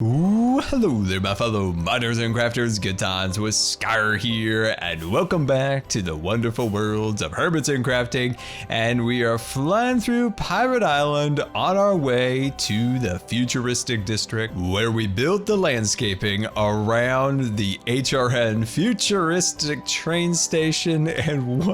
Ooh, hello there, my fellow miners and crafters. Good times with Scar here, and welcome back to the wonderful worlds of Hermits and Crafting. And we are flying through Pirate Island on our way to the Futuristic District, where we built the landscaping around the HRN Futuristic train station. And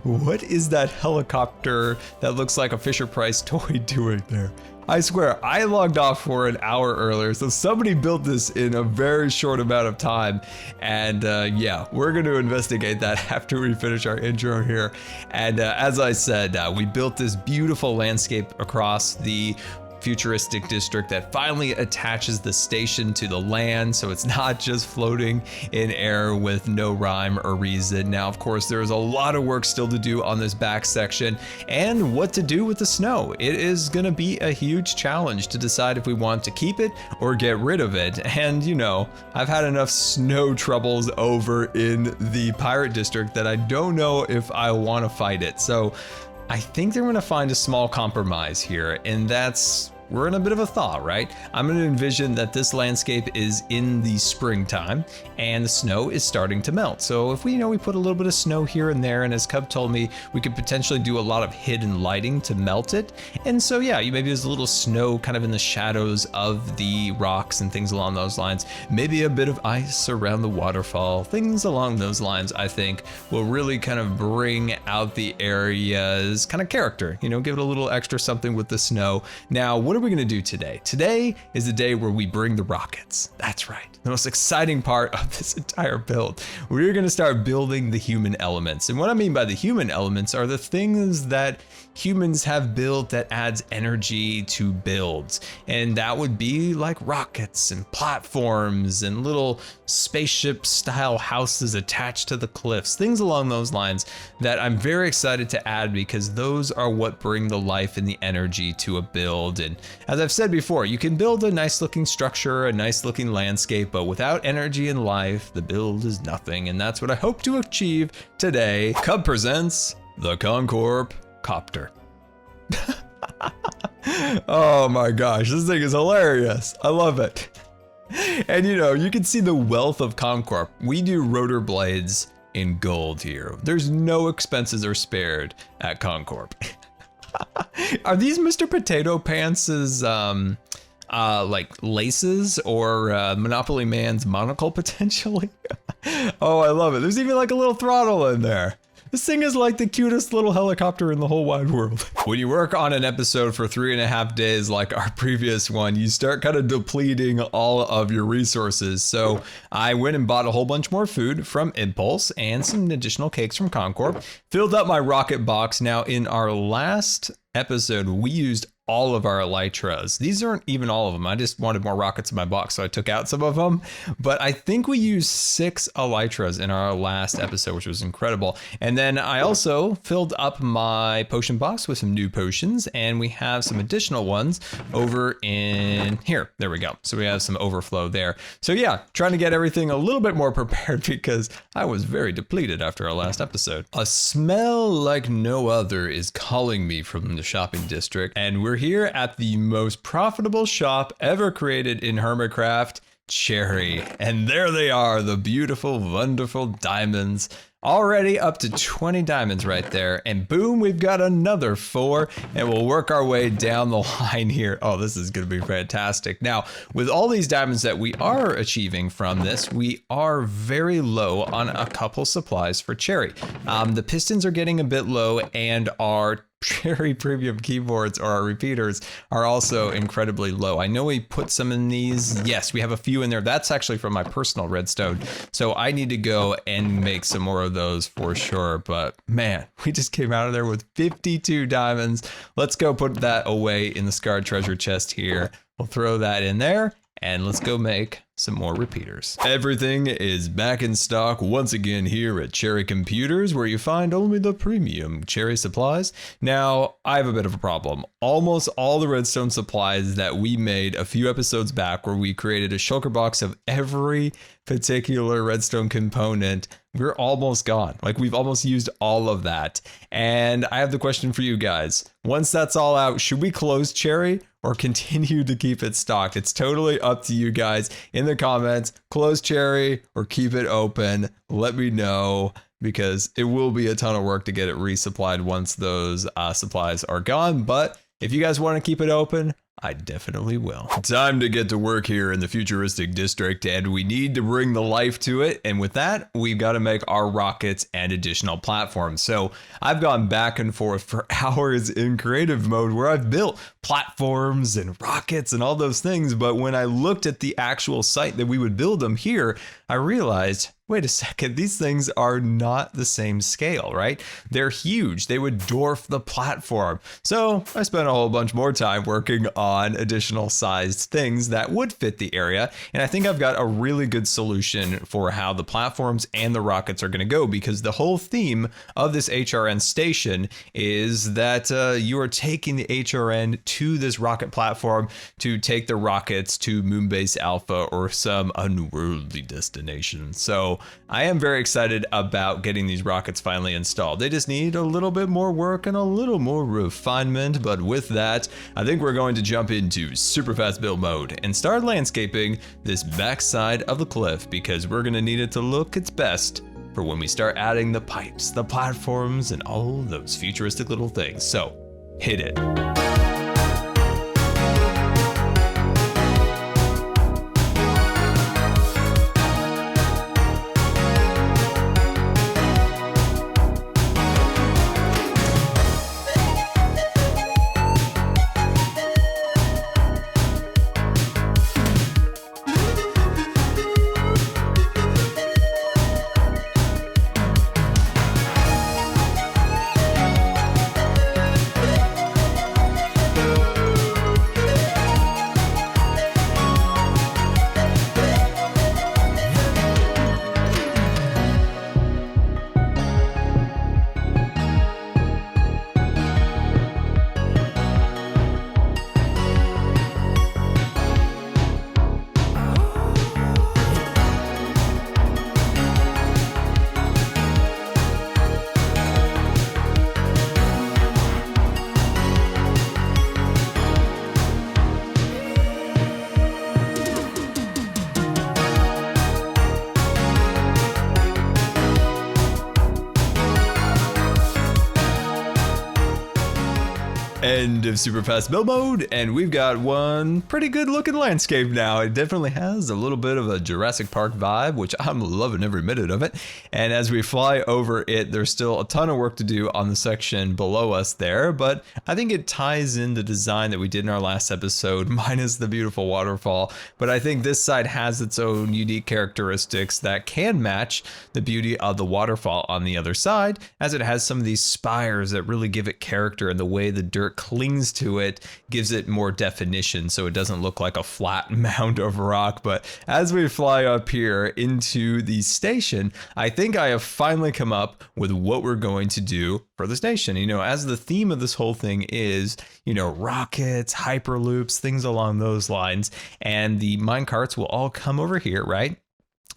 what is that helicopter that looks like a Fisher-Price toy doing there? I swear, I logged off for an hour earlier, so somebody built this in a very short amount of time. And yeah, we're going to investigate that after we finish our intro here. And as I said, we built this beautiful landscape across the Futuristic District that finally attaches the station to the land, so it's not just floating in air with no rhyme or reason. Now, of course, there's a lot of work still to do on this back section and what to do with the snow. It is going to be a huge challenge to decide if we want to keep it or get rid of it. And you know, I've had enough snow troubles over in the Pirate District that I don't know if I want to fight it. So I think they're going to find a small compromise here, and we're in a bit of a thaw, right? I'm going to envision that this landscape is in the springtime and the snow is starting to melt. So if we put a little bit of snow here and there, and as Cub told me, we could potentially do a lot of hidden lighting to melt it. And so yeah, maybe there's a little snow kind of in the shadows of the rocks and things along those lines. Maybe a bit of ice around the waterfall, things along those lines, I think will really kind of bring out the area's kind of character, give it a little extra something with the snow. Now, what are we gonna do today? Today is the day where we bring the rockets. That's right, the most exciting part of this entire build. We're gonna start building the human elements. And what I mean by the human elements are the things that humans have built that adds energy to builds. And that would be like rockets and platforms and little spaceship style houses attached to the cliffs, things along those lines that I'm very excited to add, because those are what bring the life and the energy to a build. And as I've said before, you can build a nice looking structure, a nice looking landscape, but without energy and life, the build is nothing. And that's what I hope to achieve today. Cub presents the Concorp Copter. Oh my gosh, this thing is hilarious. I love it. And you can see the wealth of Concorp. We do rotor blades in gold here. There's no expenses are spared at Concorp. Are these Mr. Potato Pants's like laces or Monopoly Man's monocle potentially? Oh, I love it. There's even like a little throttle in there. This thing is like the cutest little helicopter in the whole wide world. When you work on an episode for 3.5 days like our previous one, you start kind of depleting all of your resources. So I went and bought a whole bunch more food from Impulse and some additional cakes from Concorp. Filled up my rocket box. Now in our last episode, we used all of our elytras. These aren't even all of them. I just wanted more rockets in my box, so I took out some of them. But I think we used 6 elytras in our last episode, which was incredible. And then I also filled up my potion box with some new potions, and we have some additional ones over in here. There we go. So we have some overflow there. So yeah, trying to get everything a little bit more prepared because I was very depleted after our last episode. A smell like no other is calling me from the shopping district, and we're here at the most profitable shop ever created in Hermitcraft, Cherry. And there they are, the beautiful, wonderful diamonds. Already up to 20 diamonds right there. And boom, we've got another 4, and we'll work our way down the line here. Oh, this is going to be fantastic. Now, with all these diamonds that we are achieving from this, we are very low on a couple supplies for Cherry. The pistons are getting a bit low, and our Cherry premium keyboards, or our repeaters, are also incredibly low. I know we put some in these. Yes, we have a few in there. That's actually from my personal redstone. So I need to go and make some more of those for sure. But man, we just came out of there with 52 diamonds. Let's go put that away in the Scarred treasure chest here. We'll throw that in there, and let's go make some more repeaters. Everything is back in stock once again here at Cherry Computers, where you find only the premium Cherry supplies. Now, I have a bit of a problem. Almost all the redstone supplies that we made a few episodes back, where we created a shulker box of every particular redstone component, we're almost gone. Like, we've almost used all of that. And I have the question for you guys. Once that's all out, should we close Cherry, or continue to keep it stocked. It's totally up to you guys in the comments. Close cherry or keep it open. Let me know, because it will be a ton of work to get it resupplied once those supplies are gone. But if you guys want to keep it open, I definitely will. Time to get to work here in the Futuristic District, and we need to bring the life to it. And with that, we've got to make our rockets and additional platforms. So I've gone back and forth for hours in creative mode where I've built platforms and rockets and all those things. But when I looked at the actual site that we would build them here, I realized, wait a second, these things are not the same scale, right? They're huge. They would dwarf the platform. So I spent a whole bunch more time working on additional sized things that would fit the area. And I think I've got a really good solution for how the platforms and the rockets are going to go, because the whole theme of this HRN station is that you are taking the HRN to this rocket platform to take the rockets to Moonbase Alpha or some unworldly destination. So I am very excited about getting these rockets finally installed. They just need a little bit more work and a little more refinement, but with that, I think we're going to jump into super fast build mode and start landscaping this backside of the cliff, because we're going to need it to look its best for when we start adding the pipes, the platforms, and all those futuristic little things. So hit it. End of super fast build mode, and we've got one pretty good looking landscape now. It definitely has a little bit of a Jurassic Park vibe, which I'm loving every minute of it. And as we fly over it, there's still a ton of work to do on the section below us there, but I think it ties in the design that we did in our last episode, minus the beautiful waterfall. But I think this side has its own unique characteristics that can match the beauty of the waterfall on the other side, as it has some of these spires that really give it character, and the way the dirt clings to it gives it more definition, so it doesn't look like a flat mound of rock. But as we fly up here into the station, I think I have finally come up with what we're going to do for the station. You know, as the theme of this whole thing is, you know, rockets, hyperloops, things along those lines, and the minecarts will all come over here, right?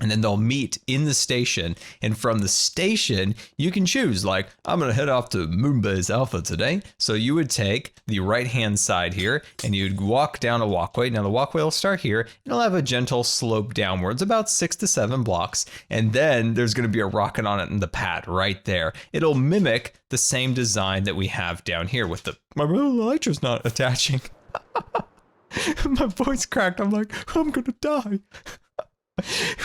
And then they'll meet in the station. And from the station, you can choose, like, I'm going to head off to Moonbase Alpha today. So you would take the right-hand side here, and you'd walk down a walkway. Now the walkway will start here, and it'll have a gentle slope downwards, about 6 to 7 blocks. And then there's going to be a rocket on it in the pad right there. It'll mimic the same design that we have down here with the, my elytra's not attaching. My voice cracked. I'm like, I'm going to die.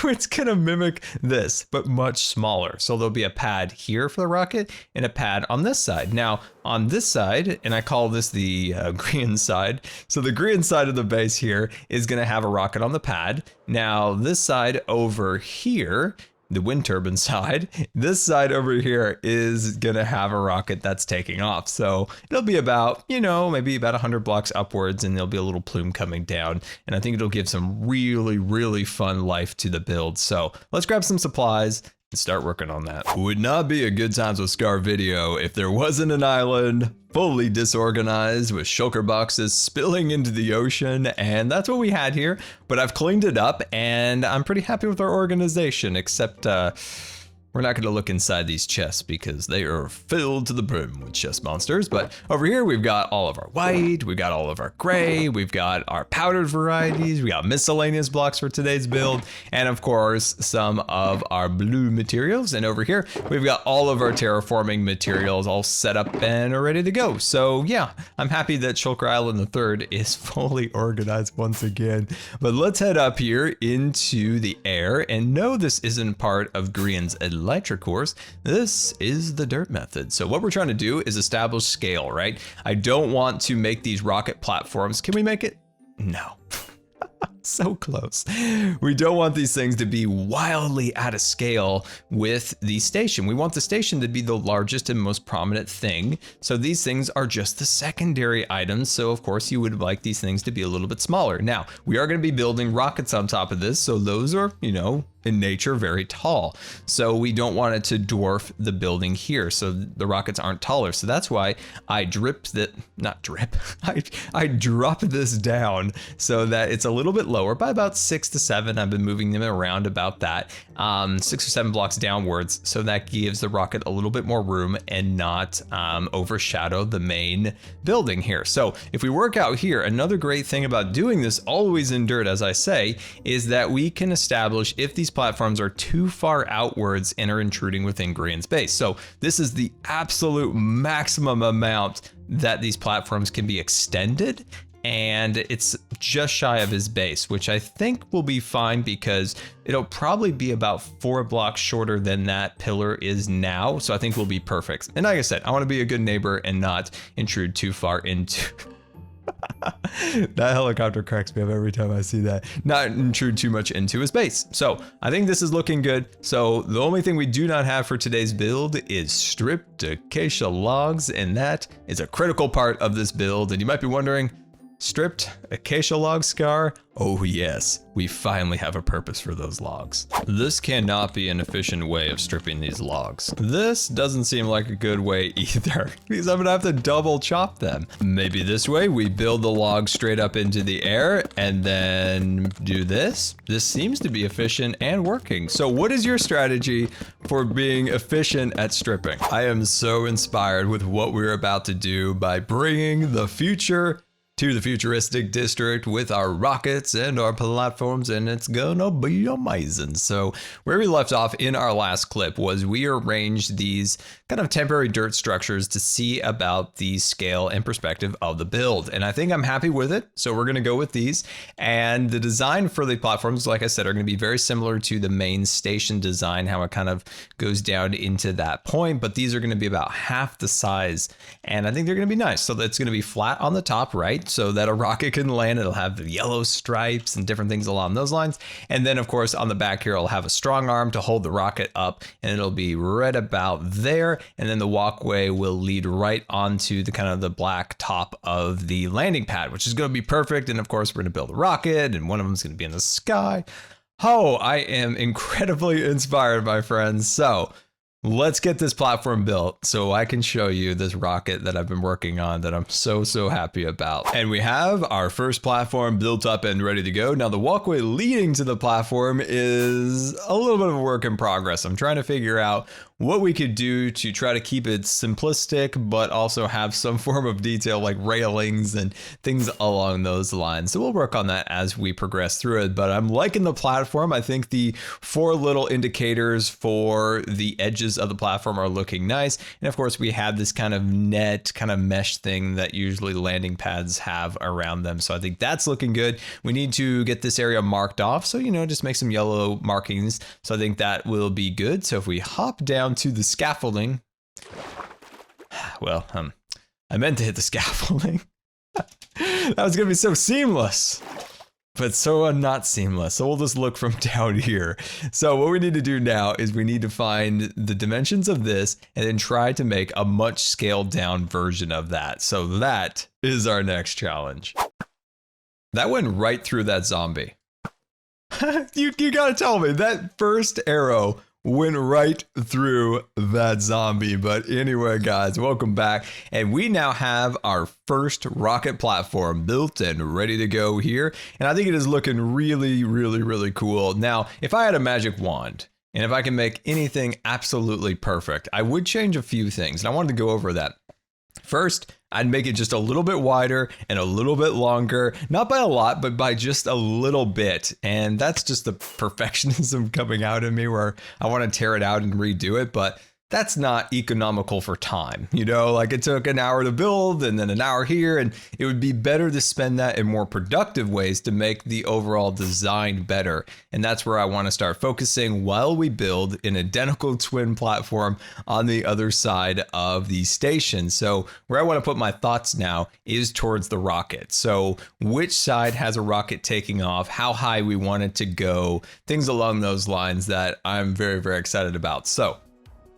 It's gonna mimic this, but much smaller. So there'll be a pad here for the rocket and a pad on this side. Now on this side, and I call this the green side. So the green side of the base here is gonna have a rocket on the pad. Now this side over here, the wind turbine side, this side over here is gonna have a rocket that's taking off. So it'll be about, you know, maybe about 100 blocks upwards, and there'll be a little plume coming down. And I think it'll give some really, really fun life to the build. So let's grab some supplies and start working on that. Would not be a Good Times with Scar video if there wasn't an island fully disorganized with shulker boxes spilling into the ocean, and that's what we had here. But I've cleaned it up, and I'm pretty happy with our organization, except we're we're not going to look inside these chests because they are filled to the brim with chest monsters. But over here, we've got all of our white, we've got all of our gray, we've got our powdered varieties, we got miscellaneous blocks for today's build, and of course, some of our blue materials. And over here, we've got all of our terraforming materials all set up and are ready to go. So yeah, I'm happy that Shulker Island III is fully organized once again. But let's head up here into the air, and no, this isn't part of Grian's Elytra course. This is the dirt method. So what we're trying to do is establish scale, right? I don't want to make these rocket platforms. Can we make it? No. So close. We don't want these things to be wildly out of scale with the station. We want the station to be the largest and most prominent thing. So these things are just the secondary items. So of course you would like these things to be a little bit smaller. Now, we are going to be building rockets on top of this. So those are, you know, in nature very tall. So we don't want it to dwarf the building here. So the rockets aren't taller. So that's why I I drop this down so that it's a little bit lower by about 6 to 7. I've been moving them around about that 6 or 7 blocks downwards. So that gives the rocket a little bit more room and not overshadow the main building here. So if we work out here, another great thing about doing this always in dirt, as I say, is that we can establish if these platforms are too far outwards and are intruding within Grian's base. So this is the absolute maximum amount that these platforms can be extended, and it's just shy of his base, which I think will be fine because it'll probably be about 4 blocks shorter than that pillar is now. So I think we'll be perfect. And like I said, I want to be a good neighbor and not intrude too far into that helicopter cracks me up every time I see that. Not intrude too much into his base. So I think this is looking good. So the only thing we do not have for today's build is stripped acacia logs, and that is a critical part of this build. And you might be wondering, stripped acacia log, Scar? Oh yes, we finally have a purpose for those logs. This cannot be an efficient way of stripping these logs. This doesn't seem like a good way either, because I'm gonna have to double chop them. Maybe this way, we build the log straight up into the air and then do this. This seems to be efficient and working. So what is your strategy for being efficient at stripping? I am so inspired with what we're about to do by bringing the future to the futuristic district with our rockets and our platforms, and it's gonna be amazing. So where we left off in our last clip was we arranged these kind of temporary dirt structures to see about the scale and perspective of the build, and I think I'm happy with it. So we're gonna go with these, and the design for the platforms, like I said, are gonna be very similar to the main station design, how it kind of goes down into that point, but these are gonna be about half the size, and I think they're gonna be nice. So that's gonna be flat on the top, right? So that a rocket can land. It'll have the yellow stripes and different things along those lines. And then of course on the back here, it'll have a strong arm to hold the rocket up, and it'll be right about there. And then the walkway will lead right onto the kind of the black top of the landing pad, which is going to be perfect. And of course we're going to build a rocket, and one of them is going to be in the sky. Oh, I am incredibly inspired, my friends. So let's get this platform built so I can show you this rocket that I've been working on that I'm so happy about. And we have our first platform built up and ready to go. Now the walkway leading to the platform is a little bit of a work in progress. I'm trying to figure out what we could do to try to keep it simplistic, but also have some form of detail like railings and things along those lines. So we'll work on that as we progress through it, but I'm liking the platform. I think the 4 little indicators for the edges of the platform are looking nice. And of course we have this kind of net, kind of mesh thing that usually landing pads have around them. So I think that's looking good. We need to get this area marked off. So, you know, just make some yellow markings. So I think that will be good. So if we hop down to the scaffolding, well, I meant to hit the scaffolding. That was gonna be so seamless, but so not seamless. So we'll just look from down here. So what we need to do now is we need to find the dimensions of this and then try to make a much scaled down version of that. So that is our next challenge. That went right through that zombie. You gotta tell me that first arrow went right through that zombie. But anyway, guys, welcome back. And we now have our first rocket platform built and ready to go here. And I think it is looking really cool. Now, if I had a magic wand And if I can make anything absolutely perfect, I would change a few things, and I wanted to go over that. First, I'd make it just a little bit wider and a little bit longer, not by a lot, but by just a little bit. And that's just the perfectionism coming out in me where I want to tear it out and redo it, but that's not economical for time. You know, like it took an hour to build and then an hour here, and it would be better to spend that in more productive ways to make the overall design better. And that's where I want to start focusing while we build an identical twin platform on the other side of the station. So where I want to put my thoughts now is towards the rocket. So which side has a rocket taking off, how high we want it to go, things along those lines that I'm very, very excited about. So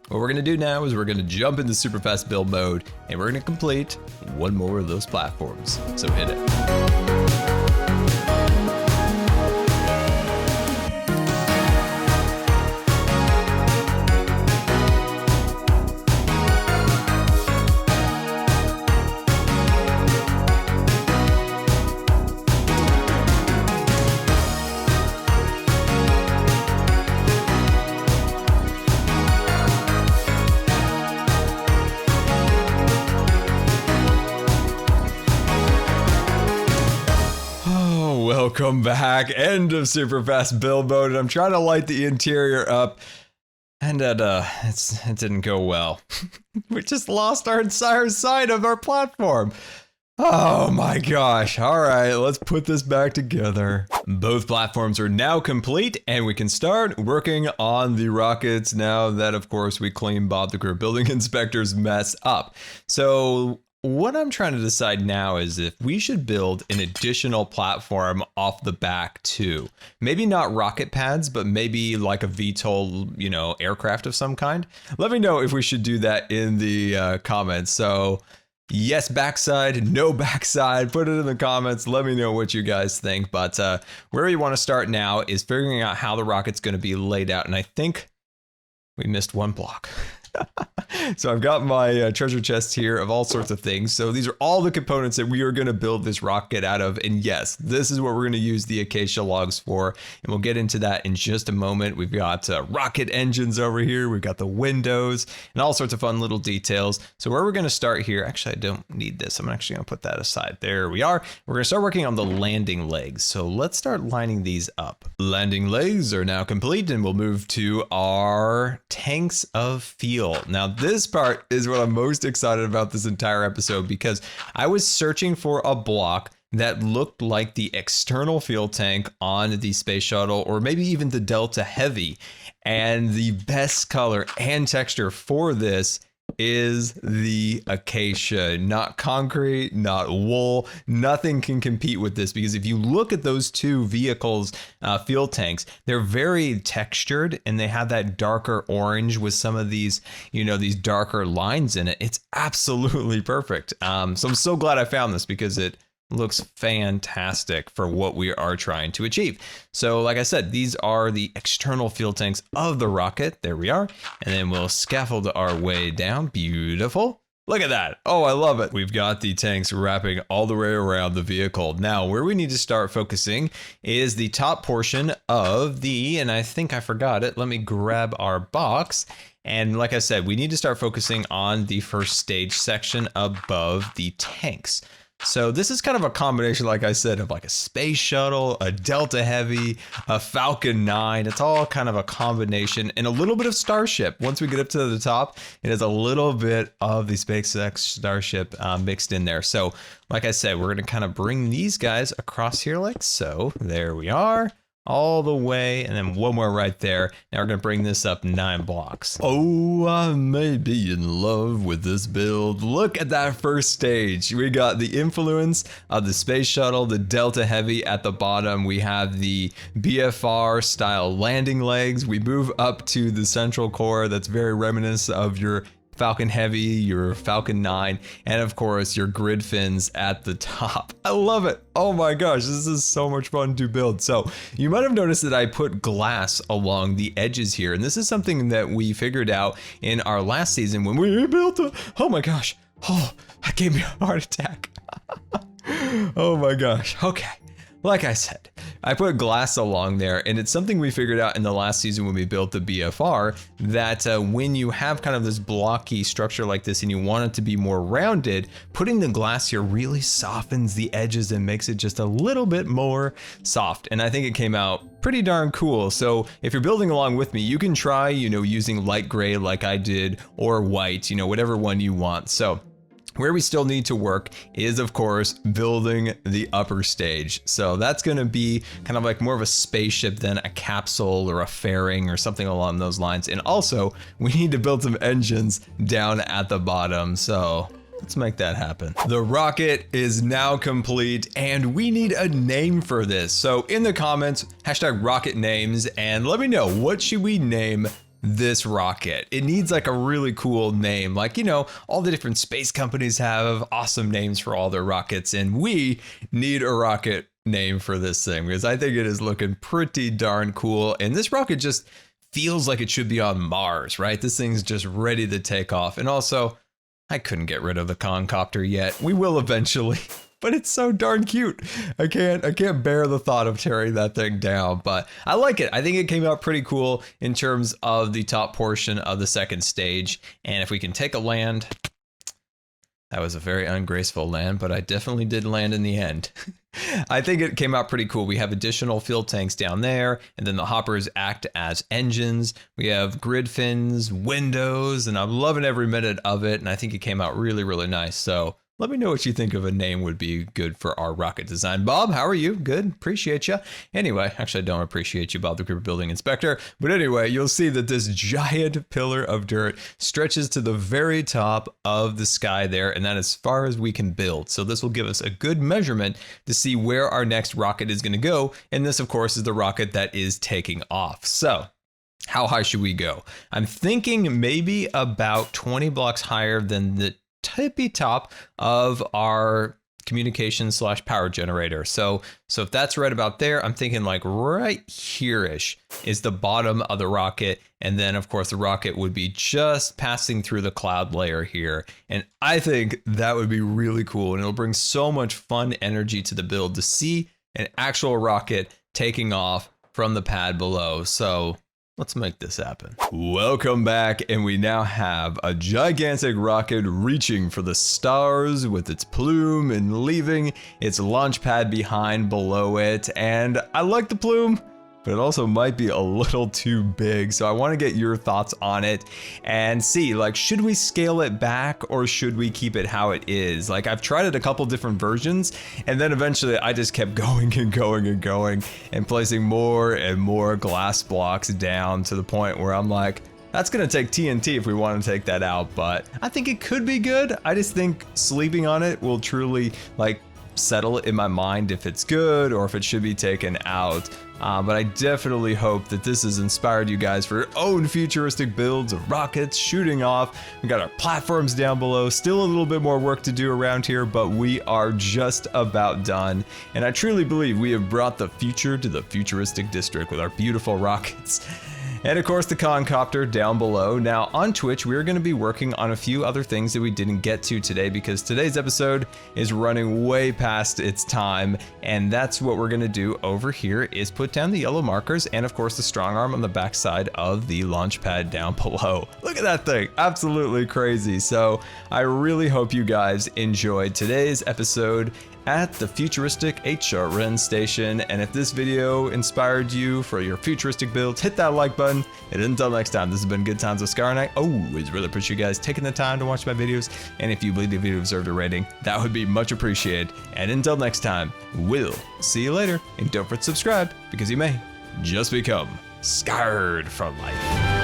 what we're gonna do now is we're gonna jump into super fast build mode and we're gonna complete one more of those platforms. So hit it. Welcome back. End of super fast build mode. And I'm trying to light the interior up, and it didn't go well. We just lost our entire side of our platform. Oh my gosh. All right, let's put this back together. Both platforms are now complete, and we can start working on the rockets now that, of course, we clean Bob the Career Building Inspector's mess up. So what I'm trying to decide now is if we should build an additional platform off the back too. Maybe not rocket pads, but maybe like a VTOL, you know, aircraft of some kind. Let me know if we should do that in the comments. So yes, backside, no backside, put it in the comments. Let me know what you guys think. But where we want to start now is figuring out how the rocket's going to be laid out. And I think we missed one block. So I've got my treasure chest here of all sorts of things. So these are all the components that we are going to build this rocket out of. And yes, this is what we're going to use the acacia logs for. And we'll get into that in just a moment. We've got rocket engines over here. We've got the windows and all sorts of fun little details. So where we're going to start here, actually, I don't need this. I'm actually going to put that aside. There we are. We're going to start working on the landing legs. So let's start lining these up. Landing legs are now complete, and we'll move to our tanks of fuel. Now, this part is what I'm most excited about this entire episode, because I was searching for a block that looked like the external fuel tank on the space shuttle, or maybe even the Delta Heavy. And the best color and texture for this is the acacia, not concrete, not wool. Nothing can compete with this, because if you look at those two vehicles, fuel tanks, they're very textured and they have that darker orange with some of these, you know, these darker lines in it. It's absolutely perfect. So I'm so glad I found this, because it looks fantastic for what we are trying to achieve. So like I said, these are the external fuel tanks of the rocket. There we are. And then we'll scaffold our way down. Beautiful. Look at that. Oh, I love it. We've got the tanks wrapping all the way around the vehicle. Now, where we need to start focusing is the top portion of the, and I think I forgot it. Let me grab our box. And like I said, we need to start focusing on the first stage section above the tanks. So this is kind of a combination, like I said, of like a space shuttle, a Delta Heavy, a Falcon 9. It's all kind of a combination, and a little bit of Starship. Once we get up to the top, it has a little bit of the SpaceX Starship mixed in there. So like I said, we're going to kind of bring these guys across here like so. There we are. All the way, and then one more right there. Now we're gonna bring this up 9 blocks. Oh, I may be in love with this build. Look at that first stage. We got the influence of the space shuttle, the Delta Heavy at the bottom. We have the BFR style landing legs. We move up to the central core that's very reminiscent of your Falcon Heavy, your Falcon 9, and of course your grid fins at the top. I love it. Oh my gosh, this is so much fun to build. So you might have noticed that I put glass along the edges here, and this is something that we figured out in our last season when we built a, oh my gosh, oh, that gave me a heart attack. Oh my gosh, okay. like I said, I put glass along there, and it's something we figured out in the last season when we built the BFR, that when you have kind of this blocky structure like this and you want it to be more rounded, putting the glass here really softens the edges and makes it just a little bit more soft. And I think it came out pretty darn cool. So if you're building along with me, you can try, using light gray like I did, or white, whatever one you want. So where we still need to work is, of course, building the upper stage. So that's going to be kind of like more of a spaceship than a capsule or a fairing or something along those lines. And also, we need to build some engines down at the bottom. So let's make that happen. The rocket is now complete, and we need a name for this. So in the comments, #rocket names, and let me know, what should we name this rocket? It needs like a really cool name. Like, all the different space companies have awesome names for all their rockets, and we need a rocket name for this thing because I think it is looking pretty darn cool. And this rocket just feels like it should be on Mars, right? This thing's just ready to take off. And also, I couldn't get rid of the concopter yet. We will eventually. But it's so darn cute. I can't bear the thought of tearing that thing down, but I like it. I think it came out pretty cool in terms of the top portion of the second stage. And if we can take a land, that was a very ungraceful land, but I definitely did land in the end. I think it came out pretty cool. We have additional fuel tanks down there, and then the hoppers act as engines. We have grid fins, windows, and I'm loving every minute of it. And I think it came out really, really nice. So let me know what you think of a name would be good for our rocket design. Bob, how are you? Good, appreciate you. Anyway, actually I don't appreciate you, Bob the Creeper Building Inspector. But anyway, you'll see that this giant pillar of dirt stretches to the very top of the sky there, and that is as far as we can build. So this will give us a good measurement to see where our next rocket is gonna go. And this, of course, is the rocket that is taking off. So how high should we go? I'm thinking maybe about 20 blocks higher than the tippy top of our communication / power generator. So if that's right about there, I'm thinking like right here-ish is the bottom of the rocket. And then of course the rocket would be just passing through the cloud layer here. And I think that would be really cool. And it'll bring so much fun energy to the build to see an actual rocket taking off from the pad below. So let's make this happen. Welcome back, and we now have a gigantic rocket reaching for the stars with its plume and leaving its launch pad behind below it. And I like the plume, but it also might be a little too big. So I want to get your thoughts on it and see, like, should we scale it back or should we keep it how it is? Like, I've tried it a couple different versions, and then eventually I just kept going and going and going and placing more and more glass blocks down to the point where I'm like, that's gonna take TNT if we want to take that out. But I think it could be good. I just think sleeping on it will truly like settle it in my mind if it's good or if it should be taken out. But I definitely hope that this has inspired you guys for your own futuristic builds of rockets shooting off. We got our platforms down below, still a little bit more work to do around here, but we are just about done. And I truly believe we have brought the future to the futuristic district with our beautiful rockets. And of course the concopter down below. Now on Twitch, we're going to be working on a few other things that we didn't get to today because today's episode is running way past its time. And that's what we're going to do over here is put down the yellow markers and of course the strong arm on the back side of the launch pad down below. Look at that thing, absolutely crazy. So I really hope you guys enjoyed today's episode at the futuristic HRN station. And if this video inspired you for your futuristic builds, hit that like button. And until next time, this has been Good Times with Scar, and I always really appreciate you guys taking the time to watch my videos. And if you believe the video deserved a rating, that would be much appreciated. And until next time, we'll see you later. And don't forget to subscribe because you may just become scarred for life.